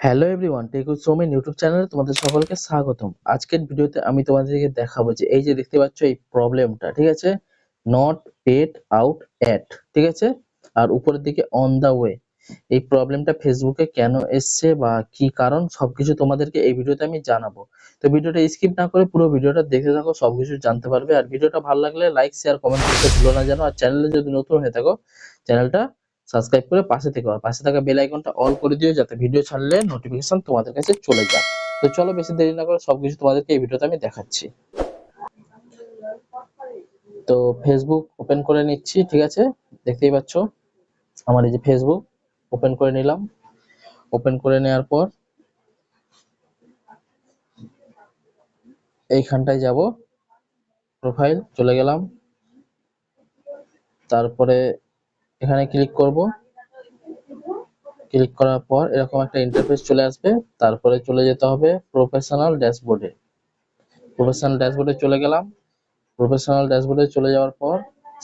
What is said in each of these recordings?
Hello everyone, tech with Soumen YouTube চ্যানেলে তোমাদের সকলকে স্বাগতম। আজকের ভিডিওতে আমি তোমাদেরকে দেখাবো যে এই যে দেখতে পাচ্ছ এই প্রবলেমটা, ঠিক আছে, নট পেড আউট অ্যাট, ঠিক আছে, আর উপরের দিকে অন দা ওয়ে। এই প্রবলেমটা ফেসবুকে কেন এসছে বা কি কারণ সবকিছু তোমাদেরকে এই ভিডিওতে আমি জানাবো। তো ভিডিওটা স্কিপ না করে পুরো ভিডিওটা দেখতে থাকো, সবকিছু জানতে পারবে। আর ভিডিওটা ভালো লাগলে লাইক শেয়ার কমেন্ট করতে ভুলো না যেন। আর চ্যানেলে যদি নতুন হয়ে থাকো চ্যানেলটা সাবস্ক্রাইব করে পাশে থেকো, আর পাশে থাকা বেল আইকনটা অল করে দিও যাতে ভিডিও ছাড়লে নোটিফিকেশন তোমাদের কাছে চলে যায়। তো চলো বেশি দেরি না করে সবকিছু তোমাদেরকে এই ভিডিওতে আমি দেখাচ্ছি। তো ফেসবুক ওপেন করে নিচ্ছি, ঠিক আছে, দেখতেই পাচ্ছ আমার এই যে ফেসবুক ওপেন করে নিলাম। ওপেন করে নেওয়ার পর এইখানটায় যাব, প্রোফাইল চলে গেলাম, তারপরে এখানে ক্লিক করব। ক্লিক করার পর এরকম একটা ইন্টারফেস চলে আসবে, তারপরে চলে যেতে হবে প্রফেশনাল ড্যাশবোর্ডে। প্রফেশনাল ড্যাশবোর্ডে চলে গেলাম। প্রফেশনাল ড্যাশবোর্ডে চলে যাওয়ার পর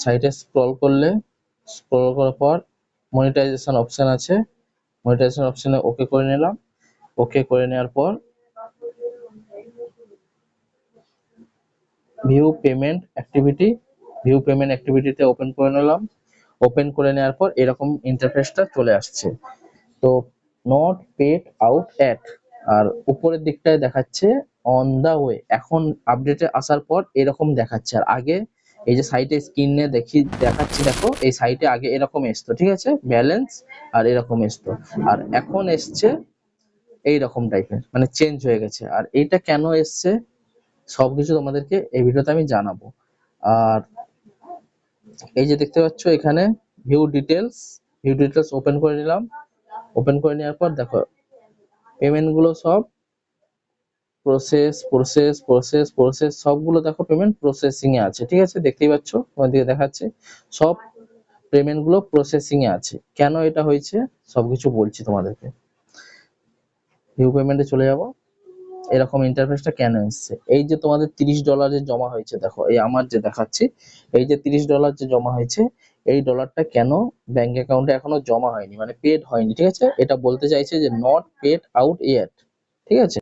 সাইটে স্ক্রল করলে, স্ক্রল করার পর মনিটাইজেশন অপশন আছে, মনিটাইজেশন অপশনে ওকে করে নিলাম। ওকে করে নেওয়ার পর view payment activity, view payment অ্যাক্টিভিটিতে ওপেন করে নিলাম। ওপেন করে নেওয়ার পর এরকম ইন্টারফেসটা চলে আসছে। তো নট পেড আউট অ্যাট, আর উপরের দিকটায় দেখাচ্ছে অন দা ওয়ে। এখন আপডেটে আসার পর এরকম দেখাচ্ছে, আর আগে এই যে সাইটে স্ক্রিনে দেখাচ্ছি, দেখো এই সাইটে আগে এরকম আসতো, ঠিক আছে, ব্যালেন্স আর এরকম আসতো, আর এখন এসছে এইরকম টাইপের, মানে চেঞ্জ হয়ে গেছে। আর এইটা কেন এসছে সবকিছু তোমাদেরকে এই ভিডিওতে আমি জানাবো। আর এই যে দেখতে পাচ্ছ এখানে view details, view details open করে নিলাম। ওপেন করে নেওয়ার পর দেখো পেমেন্ট গুলো সব প্রসেস প্রসেস প্রসেস প্রসেস সবগুলো দেখো পেমেন্ট প্রসেসিং এ আছে, ঠিক আছে, দেখতেই পাচ্ছ তোমাদেরকে দেখাচ্ছে সব পেমেন্ট গুলো প্রসেসিং এ আছে। কেন এটা হয়েছে সবকিছু বলছি তোমাদেরকে। ভিউ পেমেন্টে চলে যাব। এরকম ইন্টারফেসটা কেন এসছে, এই যে তোমাদের $30 যে জমা হয়েছে, দেখো এই আমার যে দেখাচ্ছি এই যে $30 যে জমা হয়েছে, এই ডলারটা কেন ব্যাংক অ্যাকাউন্টে এখনো জমা হয়নি, মানে পেড হয়নি, ঠিক আছে। এটা বলতে চাইছে যে নট পেড আউট ইয়েট, ঠিক আছে,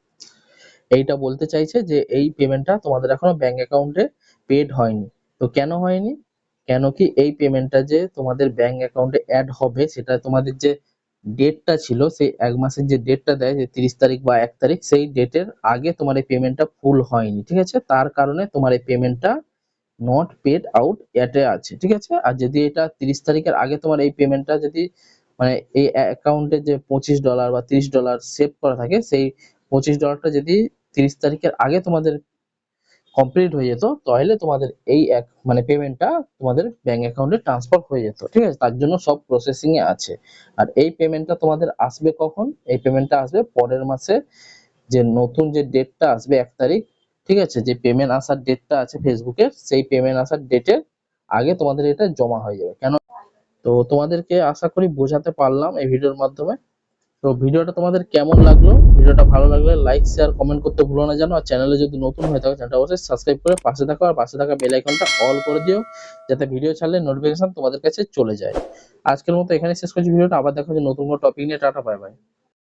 এইটা বলতে চাইছে যে এই পেমেন্টটা তোমাদের এখনো ব্যাংক অ্যাকাউন্টে পেড হয়নি। তো কেন হয়নি, কেন কি এই পেমেন্টটা যে তোমাদের ব্যাংক অ্যাকাউন্টে অ্যাড হবে, সেটা তোমাদের যে ডেটটা ছিল সেই এক মাসের যে ডেটটা দেয় যে 30 তারিখ বা 1 তারিখ, সেই ডেটের আগে তোমার এই পেমেন্টটা ফুল হয়নি, ঠিক আছে, তার কারণে তোমার এই পেমেন্টটা নট পেড আউট এটে আছে, ঠিক আছে। আর যদি এটা 30 তারিখের আগে তোমার এই পেমেন্টটা যদি মানে এই অ্যাকাউন্টে যে $25 বা $30 সেভ করা থাকে, সেই $25টা যদি 30 তারিখের আগে তোমাদের কমপ্লিট হয়ে যেত, তাহলে তোমাদের এই এক মানে পেমেন্টটা তোমাদের ব্যাংক অ্যাকাউন্টে ট্রান্সফার হয়ে যেত, ঠিক আছে, তার জন্য সব প্রসেসিং এ আছে। আর এই পেমেন্টটা তোমাদের আসবে কখন, এই পেমেন্টটা আসবে পরের মাসে, যে নতুন যে ডেটটা আসবে 1 তারিখ, ঠিক আছে, যে পেমেন্ট আসার ডেটটা আছে ফেসবুকের, সেই পেমেন্ট আসার ডেটের আগে তোমাদের এটা জমা হয়ে যাবে। কেন, তো তোমাদেরকে আশা করি বোঝাতে পারলাম এই ভিডিওর মাধ্যমে। তো ভিডিওটা তোমাদের কেমন লাগলো, ভিডিওটা ভালো লাগলে লাইক শেয়ার কমেন্ট করতে ভুলো না জানো। আর চ্যানেলে যদি নতুন হয়ে থাকো চ্যানেলটা অবশ্যই সাবস্ক্রাইব করে পাশে থাকো, আর পাশে থাকা বেল আইকনটা অল করে দিও যাতে ভিডিও ছাড়লে নোটিফিকেশন তোমাদের কাছে চলে যায়। আজকের মতো এখানে শেষ করছি ভিডিওটা, আবার দেখা হচ্ছে নতুন কোনো টপিক নিয়ে। Tata, bye bye.